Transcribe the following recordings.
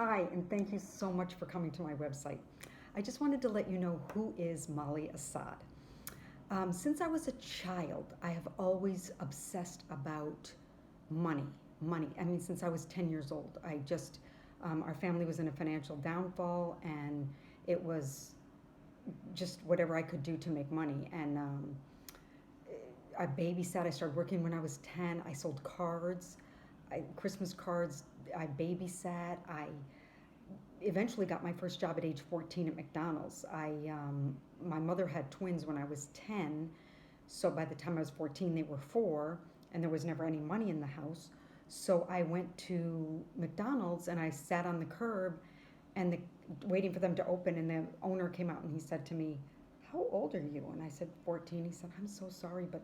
Hi, and thank you so much for coming to my website. I just wanted to let you know who is Molly Assad. Since I was a child, I have always obsessed about money. Money. I mean, since I was 10 years old, our family was in a financial downfall, and it was just whatever I could do to make money. And I babysat. I started working when I was 10. I sold cards, Christmas cards. I babysat. I eventually got my first job at age 14 at McDonald's. My mother had twins when I was 10, so by the time I was 14, they were 4, and there was never any money in the house. So I went to McDonald's and I sat on the curb and waiting for them to open, and the owner came out and he said to me, "How old are you?" And I said, 14. He said, "I'm so sorry, but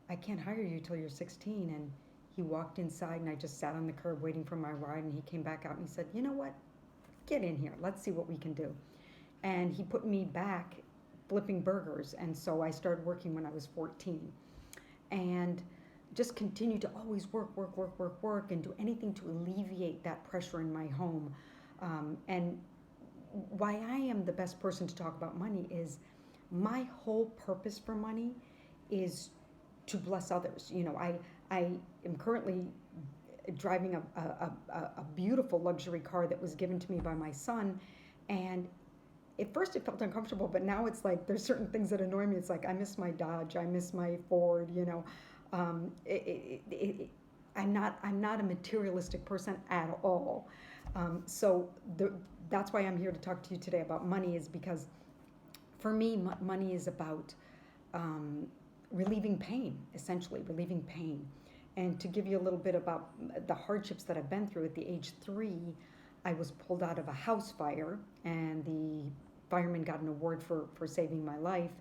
I can't hire you till you're 16." And he walked inside and I just sat on the curb waiting for my ride, and he came back out and he said, "You know what? Get in here. Let's see what we can do." And he put me back flipping burgers, and so I started working when I was 14. And just continued to always work, and do anything to alleviate that pressure in my home. And why I am the best person to talk about money is my whole purpose for money is to bless others. I am currently driving a beautiful luxury car that was given to me by my son, and at first it felt uncomfortable, but now it's like there's certain things that annoy me. It's like I miss my Dodge, I miss my Ford. Um, it, it, it, I'm not a materialistic person at all. So that's why I'm here to talk to you today about money, is because for me, money is about um, relieving pain, essentially relieving pain. And to give you a little bit about the hardships that I've been through, at the age 3, I was pulled out of a house fire, and the fireman got an award for saving my life.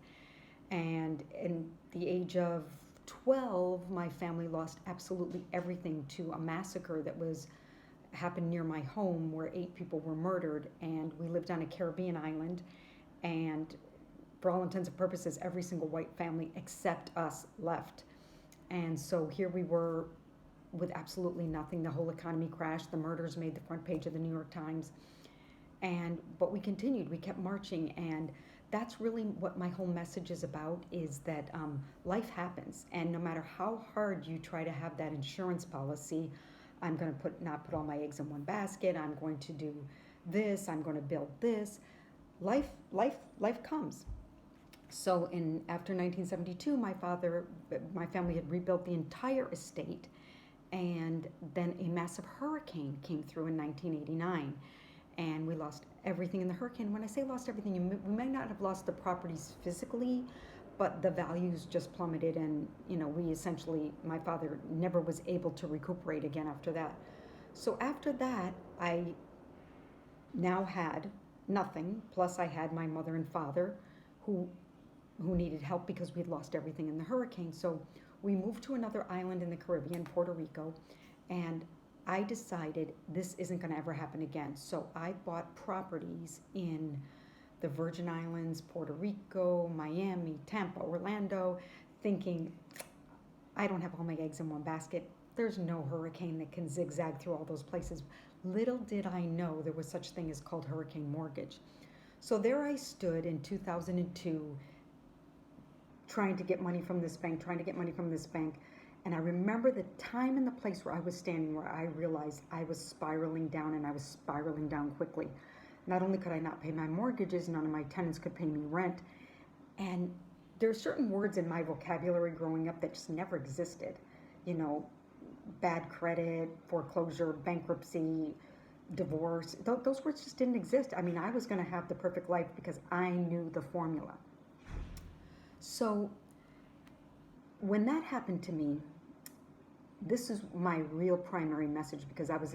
And in the age of 12, my family lost absolutely everything to a massacre that was happened near my home, where 8 people were murdered, and we lived on a Caribbean island, and for all intents and purposes, every single white family except us left. And so here we were with absolutely nothing. The whole economy crashed. The murders made the front page of the New York Times. But we continued. We kept marching, and that's really what my whole message is about, is that life happens, and no matter how hard you try to have that insurance policy, I'm going to not put all my eggs in one basket. I'm going to do this. I'm going to build this. Life comes. So after 1972, my family had rebuilt the entire estate, and then a massive hurricane came through in 1989, and we lost everything in the hurricane. When I say lost everything, we may not have lost the properties physically, but the values just plummeted, and my father never was able to recuperate again after that. So after that, I now had nothing, plus I had my mother and father who needed help because we had lost everything in the hurricane. So we moved to another island in the Caribbean, Puerto Rico, and I decided this isn't going to ever happen again. So I bought properties in the Virgin Islands, Puerto Rico, Miami, Tampa, Orlando, thinking I don't have all my eggs in one basket. There's no hurricane that can zigzag through all those places. Little did I know there was such thing as called hurricane mortgage. So there I stood in 2002, trying to get money from this bank. And I remember the time and the place where I was standing, where I realized I was spiraling down, and I was spiraling down quickly. Not only could I not pay my mortgages, none of my tenants could pay me rent. And there are certain words in my vocabulary growing up that just never existed. Bad credit, foreclosure, bankruptcy, divorce. Those words just didn't exist. I mean, I was going to have the perfect life because I knew the formula. So when that happened to me, this is my real primary message, because I was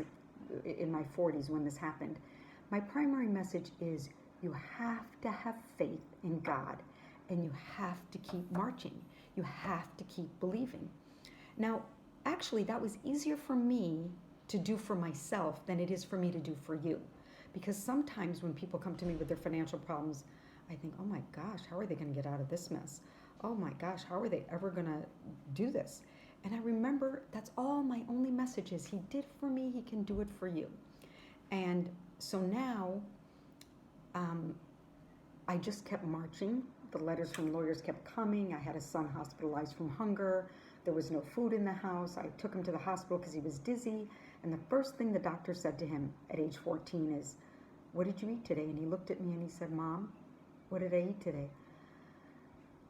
in my 40s when this happened. My primary message is you have to have faith in God, and you have to keep marching. You have to keep believing. Now, actually, that was easier for me to do for myself than it is for me to do for you. Because sometimes when people come to me with their financial problems, I think, oh my gosh, how are they going to get out of this mess? Oh my gosh, how are they ever going to do this? And I remember that's all my only message is. He did for me, he can do it for you. And so now I just kept marching. The letters from lawyers kept coming. I had a son hospitalized from hunger. There was no food in the house. I took him to the hospital because he was dizzy. And the first thing the doctor said to him at age 14 is, "What did you eat today?" And he looked at me and he said, "Mom, what did I eat today?"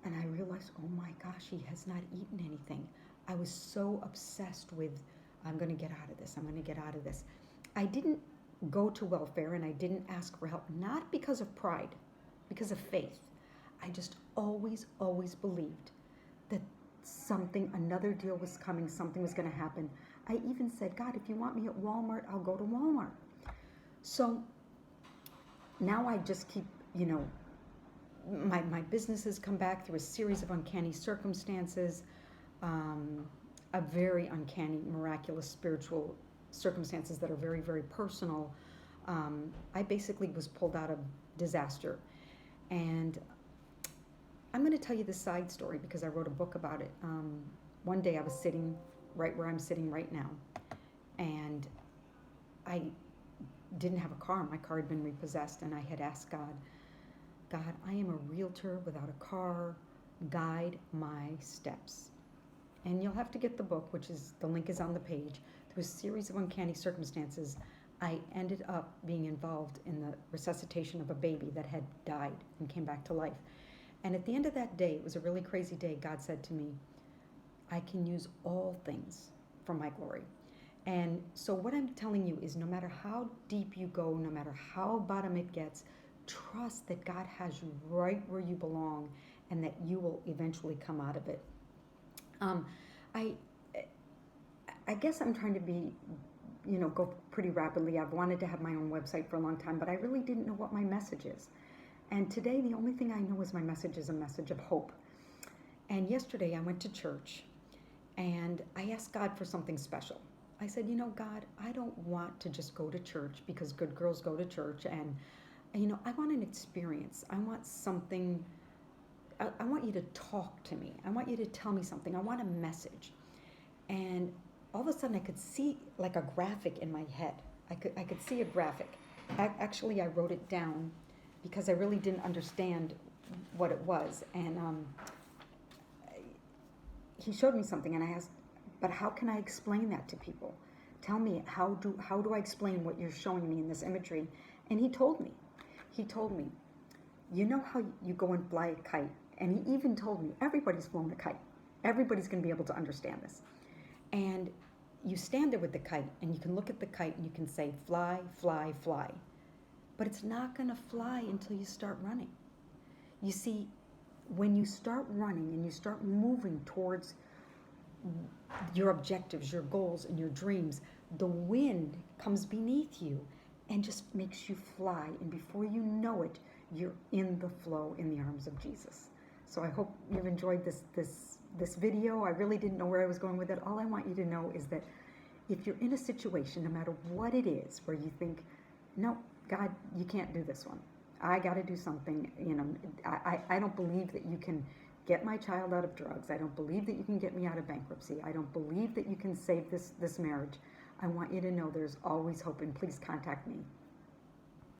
And I realized, oh my gosh, he has not eaten anything. I was so obsessed with, I'm going to get out of this. I'm going to get out of this. I didn't go to welfare and I didn't ask for help, not because of pride, because of faith. I just always believed that another deal was coming, something was going to happen. I even said, God, if you want me at Walmart, I'll go to Walmart. So now I just keep, my businesses come back through a series of uncanny circumstances, a very uncanny, miraculous, spiritual circumstances that are very, very personal. I basically was pulled out of disaster. And I'm going to tell you the side story because I wrote a book about it. One day I was sitting right where I'm sitting right now, and I didn't have a car. My car had been repossessed, and I had asked God, I am a realtor without a car. Guide my steps. And you'll have to get the book, the link is on the page. Through a series of uncanny circumstances, I ended up being involved in the resuscitation of a baby that had died and came back to life. And at the end of that day, it was a really crazy day, God said to me, I can use all things for my glory. And so what I'm telling you is no matter how deep you go, no matter how bottom it gets, trust that God has you right where you belong and that you will eventually come out of it. I guess I'm trying to be, go pretty rapidly. I've wanted to have my own website for a long time, but I really didn't know what my message is. And today, the only thing I know is my message is a message of hope. And yesterday, I went to church, and I asked God for something special. I said, God, I don't want to just go to church because good girls go to church, and, I want an experience. I want something. I want you to talk to me. I want you to tell me something. I want a message. And all of a sudden, I could see like a graphic in my head. I could see a graphic. Actually, I wrote it down because I really didn't understand what it was. And he showed me something, and I asked, but how can I explain that to people? Tell me, how do I explain what you're showing me in this imagery? And he told me, you know how you go and fly a kite? And he even told me, everybody's flown a kite. Everybody's going to be able to understand this. And you stand there with the kite, and you can look at the kite, and you can say, fly, fly, fly. But it's not going to fly until you start running. You see, when you start running and you start moving towards your objectives, your goals, and your dreams, the wind comes beneath you and just makes you fly. And before you know it, you're in the flow in the arms of Jesus. So I hope you've enjoyed this video. I really didn't know where I was going with it. All I want you to know is that if you're in a situation, no matter what it is, where you think, no, God, you can't do this one. I got to do something. I don't believe that you can get my child out of drugs. I don't believe that you can get me out of bankruptcy. I don't believe that you can save this marriage. I want you to know there's always hope, and please contact me.